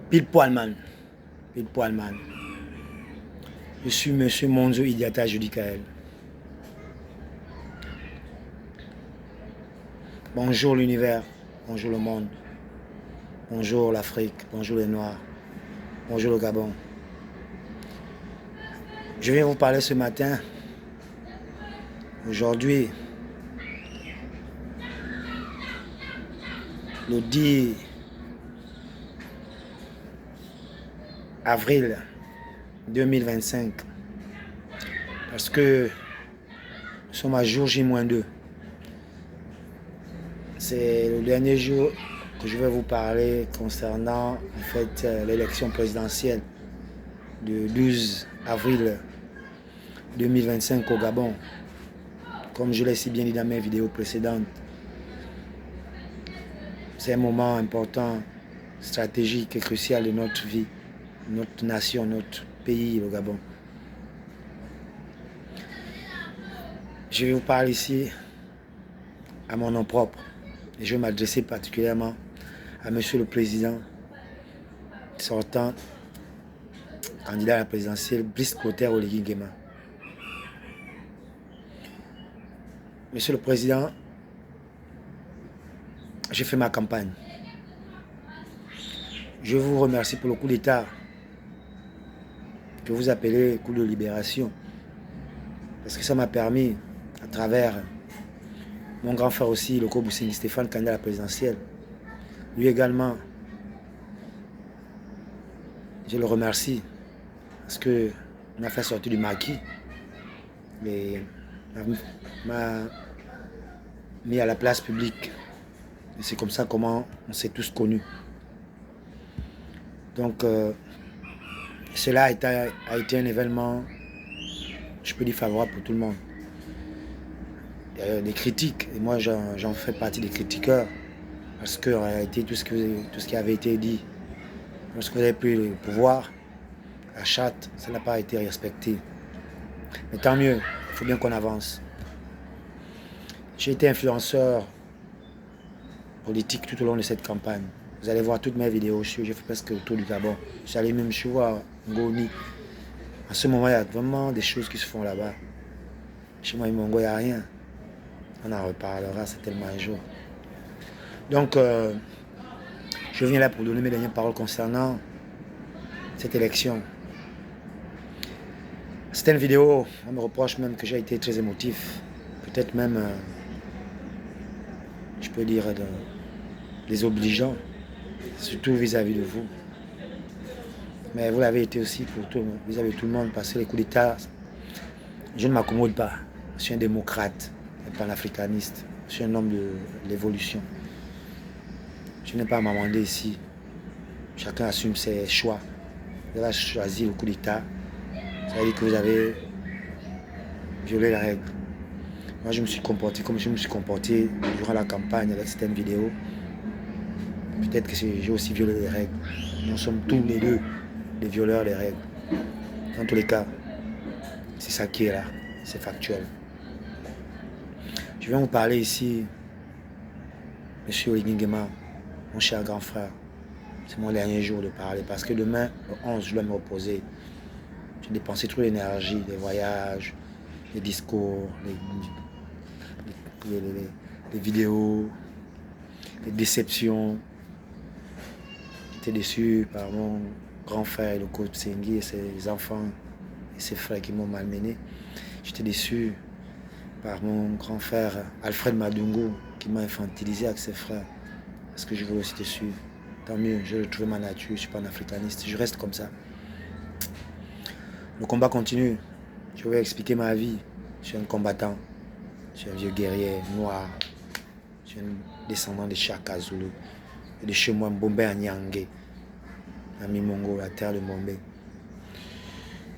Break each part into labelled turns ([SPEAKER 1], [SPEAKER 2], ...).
[SPEAKER 1] Pile poil, man. Pile poil, man. Je suis Monsieur Monzo Idiata Judicaël. Bonjour l'univers, bonjour le monde, bonjour l'Afrique, bonjour les Noirs, bonjour le Gabon. Je viens vous parler ce matin, aujourd'hui, le 10 avril 2025, parce que nous sommes à jour J-2. C'est le dernier jour que je vais vous parler concernant en fait l'élection présidentielle du 12 avril 2025 au Gabon. Comme je l'ai si bien dit dans mes vidéos précédentes, c'est un moment important, stratégique et crucial de notre vie, notre nation, notre pays, le Gabon. Je vais vous parler ici à mon nom propre et je vais m'adresser particulièrement à Monsieur le Président sortant, candidat à la présidentielle, Brice Clotaire Oligui Nguema. Monsieur le Président, j'ai fait ma campagne. Je vous remercie pour le coup d'État que vous appelez coup de libération. Parce que ça m'a permis, à travers mon grand frère aussi, le Boussing Stéphane, candidat à la présidentielle, lui également, je le remercie parce qu'il m'a fait sortir du maquis et m'a mis à la place publique. Et c'est comme ça comment on s'est tous connus. Donc, cela a été un événement, je peux dire, favorable pour tout le monde. Il y a des critiques, et moi j'en fais partie des critiqueurs, parce qu'en réalité, tout ce qui avait été dit, lorsque vous avez pris le pouvoir, la charte, ça n'a pas été respecté. Mais tant mieux, il faut bien qu'on avance. J'ai été influenceur politique tout au long de cette campagne. Vous allez voir toutes mes vidéos, j'ai fait presque le tour du Gabon. J'allais même voir Ngoni. En ce moment, il y a vraiment des choses qui se font là-bas. Chez moi, Mongo, il n'y a rien. On en reparlera, c'est tellement un jour. Donc, je viens là pour donner mes dernières paroles concernant cette élection. Certaines vidéos, on me reproche même que j'ai été très émotif. Peut-être même, je peux dire, les obligeants, surtout vis-à-vis de vous. Mais vous l'avez été aussi vis-à-vis de tout le monde, parce que les coups d'État, je ne m'accommode pas. Je suis un démocrate, un panafricaniste. Je suis un homme de l'évolution. Je n'ai pas à m'amender ici. Chacun assume ses choix. Vous avez choisi le coup d'État. Ça veut dire que vous avez violé les règles. Moi, je me suis comporté comme je me suis comporté durant la campagne avec certaines vidéos. Peut-être que j'ai aussi violé les règles. Nous sommes tous les deux des violeurs des règles. Dans tous les cas, c'est ça qui est là. C'est factuel. Je viens vous parler ici, Monsieur Oligui Nguema, mon cher grand frère. C'est mon dernier jour de parler parce que demain, le 11, je dois me reposer. J'ai dépensé trop d'énergie, les voyages, les discours, les vidéos, les déceptions. J'étais déçu par mon grand frère, le coach Sengi, et ses enfants et ses frères qui m'ont malmené. J'étais déçu par mon grand frère Alfred Madungu qui m'a infantilisé avec ses frères. Parce que je veux aussi te suivre. Tant mieux, j'ai retrouvé ma nature, je ne suis pas un africaniste, je reste comme ça. Le combat continue. Je vais expliquer ma vie. Je suis un combattant. Je suis un vieux guerrier noir. Je suis un descendant de Chaka Zulu. Et de chez moi, Mbombe à Nyangé. À Mimongo, la terre de Mbombe.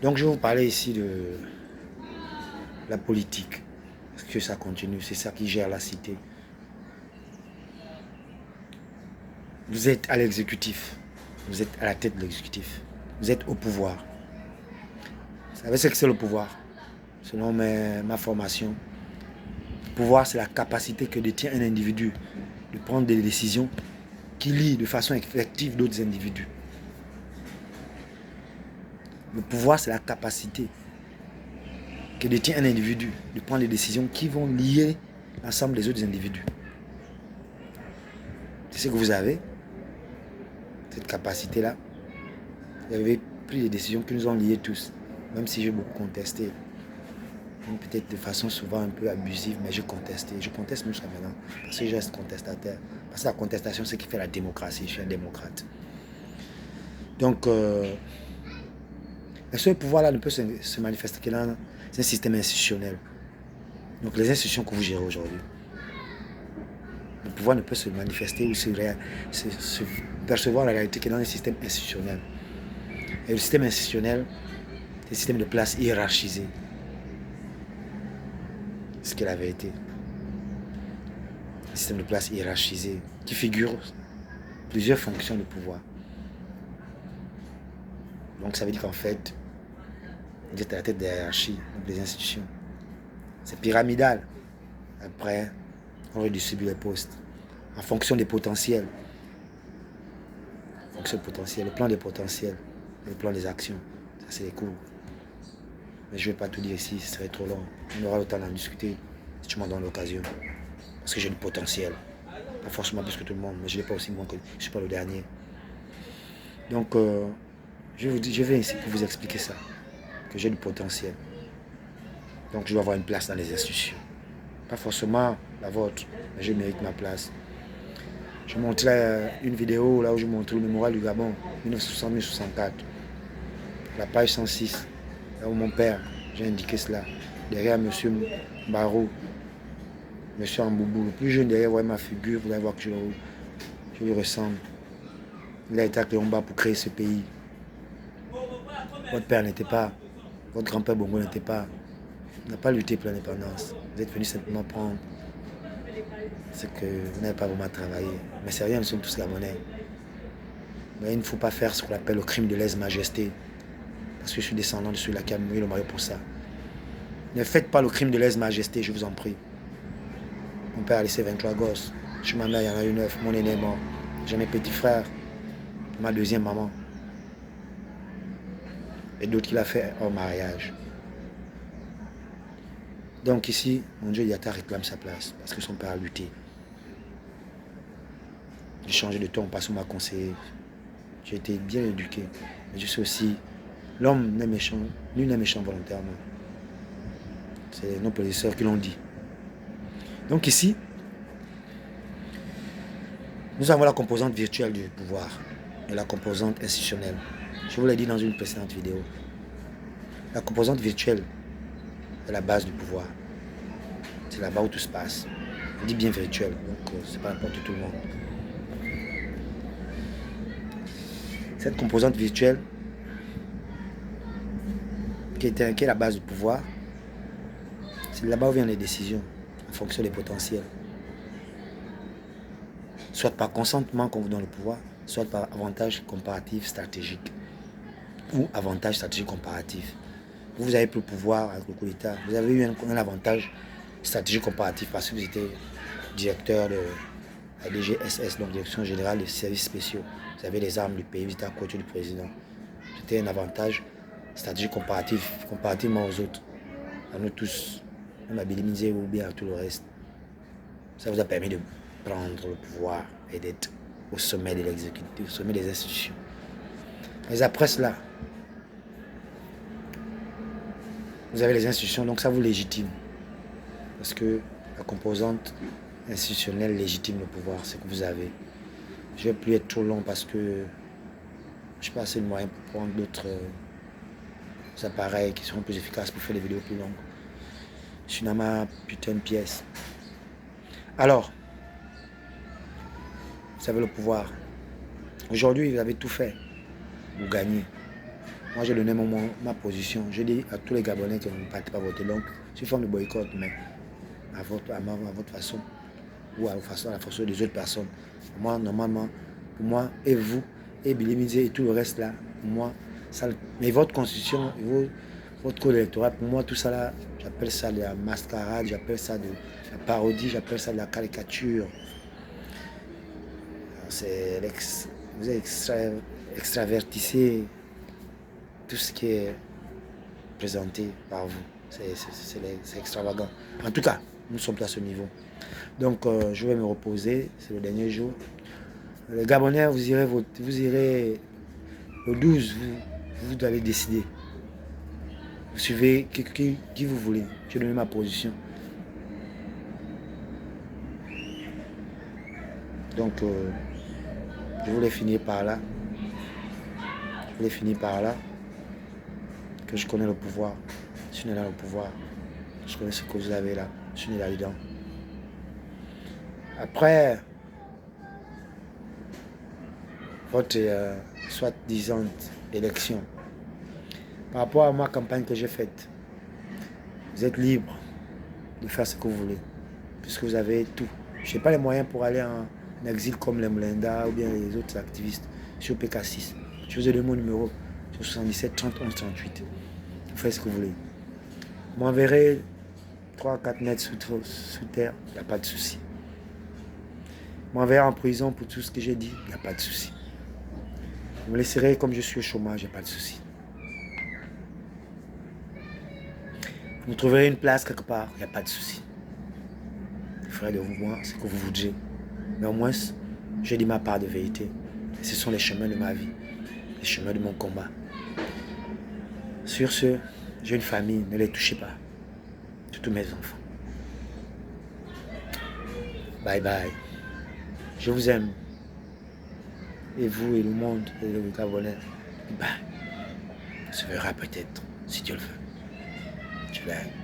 [SPEAKER 1] Donc je vais vous parler ici de la politique. Parce que ça continue, c'est ça qui gère la cité. Vous êtes à l'exécutif. Vous êtes à la tête de l'exécutif. Vous êtes au pouvoir. Vous savez ce que c'est le pouvoir? Selon ma formation, le pouvoir, c'est la capacité que détient un individu de prendre des décisions qui lient de façon effective d'autres individus. Le pouvoir, c'est la capacité que détient un individu de prendre des décisions qui vont lier l'ensemble des autres individus. C'est ce que vous avez, cette capacité-là. Vous avez pris des décisions qui nous ont liés tous, même si j'ai beaucoup contesté. Peut-être de façon souvent un peu abusive, mais j'ai contesté. Je conteste jusqu'à maintenant, parce que je reste contestataire. Parce que la contestation, c'est ce qui fait la démocratie. Je suis un démocrate. Donc, le seul pouvoir-là ne peut se manifester que dans un système institutionnel. Donc, les institutions que vous gérez aujourd'hui, le pouvoir ne peut se manifester ou se percevoir la réalité que dans un système institutionnel. Et le système institutionnel, c'est un système de place hiérarchisé. C'est ce qu'elle avait été. Un système de place hiérarchisé qui figure plusieurs fonctions de pouvoir. Donc ça veut dire qu'en fait, vous êtes à la tête des hiérarchies, donc des institutions. C'est pyramidal. Après, on redistribue les postes en fonction des potentiels. En fonction des potentiels, le plan des potentiels, le plan des actions. Ça, c'est les cours. Mais je ne vais pas tout dire ici, ce serait trop long. On aura le temps d'en discuter si tu m'en donnes l'occasion. Parce que j'ai du potentiel. Pas forcément plus que tout le monde, mais je ne l'ai pas aussi moins que je ne suis pas le dernier. Donc, je viens ici pour vous expliquer ça. Que j'ai du potentiel. Donc, je dois avoir une place dans les institutions. Pas forcément la vôtre, mais je mérite ma place. Je montrais une vidéo là où je montre le mémorial du Gabon, 1960-1964. La page 106, là où mon père, j'ai indiqué cela. Derrière M. Barreau, M. Amboubou, le plus jeune derrière, vous voyez ma figure, vous allez voir que je lui ressemble. Il a été à Cléomba pour créer ce pays. Votre père n'était pas, votre grand-père Bongo n'était pas, n'a pas lutté pour l'indépendance. Vous êtes venu simplement prendre ce que vous n'avez pas vraiment travaillé. Mais c'est rien, nous sommes tous Gabonais. Mais il ne faut pas faire ce qu'on appelle le crime de lèse-majesté. Parce que je suis descendant de celui-là qui a mouillé le maillot pour ça. Ne faites pas le crime de lèse-majesté, je vous en prie. Mon père a laissé 23 gosses. Chez ma mère, il y en a eu 9. Mon aîné est mort. J'ai mes petits frères. Ma deuxième maman. Et d'autres qu'il a fait hors mariage. Donc ici, mon Dieu Yata réclame sa place. Parce que son père a lutté. J'ai changé de ton parce qu'on m'a conseillé. J'ai été bien éduqué. Mais je sais aussi, l'homme n'est méchant. Lui n'est méchant volontairement. C'est nos professeurs qui l'ont dit. Donc ici, nous avons la composante virtuelle du pouvoir et la composante institutionnelle. Je vous l'ai dit dans une précédente vidéo. La composante virtuelle est la base du pouvoir. C'est là-bas où tout se passe. On dit bien virtuel, donc c'est pas n'importe tout le monde. Cette composante virtuelle, qui est la base du pouvoir, c'est là-bas où viennent les décisions, en fonction des potentiels. Soit par consentement qu'on vous donne le pouvoir, soit par avantage comparatif stratégique. Ou avantage stratégique comparatif. Vous avez plus le pouvoir avec le coup d'État. Vous avez eu un avantage stratégique comparatif parce que vous étiez directeur de la DGSS, donc Direction Générale des Services Spéciaux. Vous avez les armes du pays, vous étiez à côté du président. C'était un avantage stratégique comparatif, comparativement aux autres. À nous tous, même à Bélimisé ou bien à tout le reste. Ça vous a permis de prendre le pouvoir et d'être au sommet de l'exécutif, au sommet des institutions. Mais après cela, vous avez les institutions, donc ça vous légitime. Parce que la composante institutionnelle légitime le pouvoir, c'est que vous avez. Je ne vais plus être trop long parce que je n'ai pas assez de moyens pour prendre d'autres appareils qui seront plus efficaces pour faire des vidéos plus longues. Je suis dans ma putain de pièce. Alors, vous avez le pouvoir. Aujourd'hui, vous avez tout fait. Vous gagnez. Moi, j'ai donné ma position. Je dis à tous les Gabonais qui ne partent pas voter. Donc, c'est une forme de boycott, mais à votre façon. Ou à la façon des autres personnes. Moi, normalement, pour moi, et vous, et Bélimisé, et tout le reste là, pour moi, ça, mais votre constitution, votre code électoral, pour moi, tout ça là, j'appelle ça de la mascarade, j'appelle ça de la parodie, j'appelle ça de la caricature. Vous extravertissez tout ce qui est présenté par vous. C'est extravagant. En tout cas, nous sommes à ce niveau. Donc, je vais me reposer. C'est le dernier jour. Les Gabonais, vous irez le 12. Vous allez décider. Vous suivez qui vous voulez. Je donne ma position. Donc, je voulais finir par là. Que je connais le pouvoir. Je suis né dans le pouvoir. Je connais ce que vous avez là. Je suis né là-dedans. Après, votre soi-disant élection, par rapport à ma campagne que j'ai faite, vous êtes libre de faire ce que vous voulez, puisque vous avez tout. Je n'ai pas les moyens pour aller en exil comme les Mlenda ou bien les autres activistes sur PK6. Je vous ai donné mon numéro sur 77 30 11 38. Vous faites ce que vous voulez. Vous m'enverrez 3-4 mètres sous terre, il n'y a pas de souci. Vous m'enverrez en prison pour tout ce que j'ai dit, il n'y a pas de souci. Vous me laisserez comme je suis au chômage, il n'y a pas de souci. Vous me trouverez une place quelque part, il n'y a pas de souci. Je ferai de moi ce que vous voudrez. Mais au moins, j'ai dit ma part de vérité. Et ce sont les chemins de ma vie, les chemins de mon combat. Sur ce, j'ai une famille, ne les touchez pas. Tous mes enfants. Bye bye. Je vous aime. Et vous et le monde et le Gabonais. Bye. On se verra peut-être, si Dieu le veut. Je vais.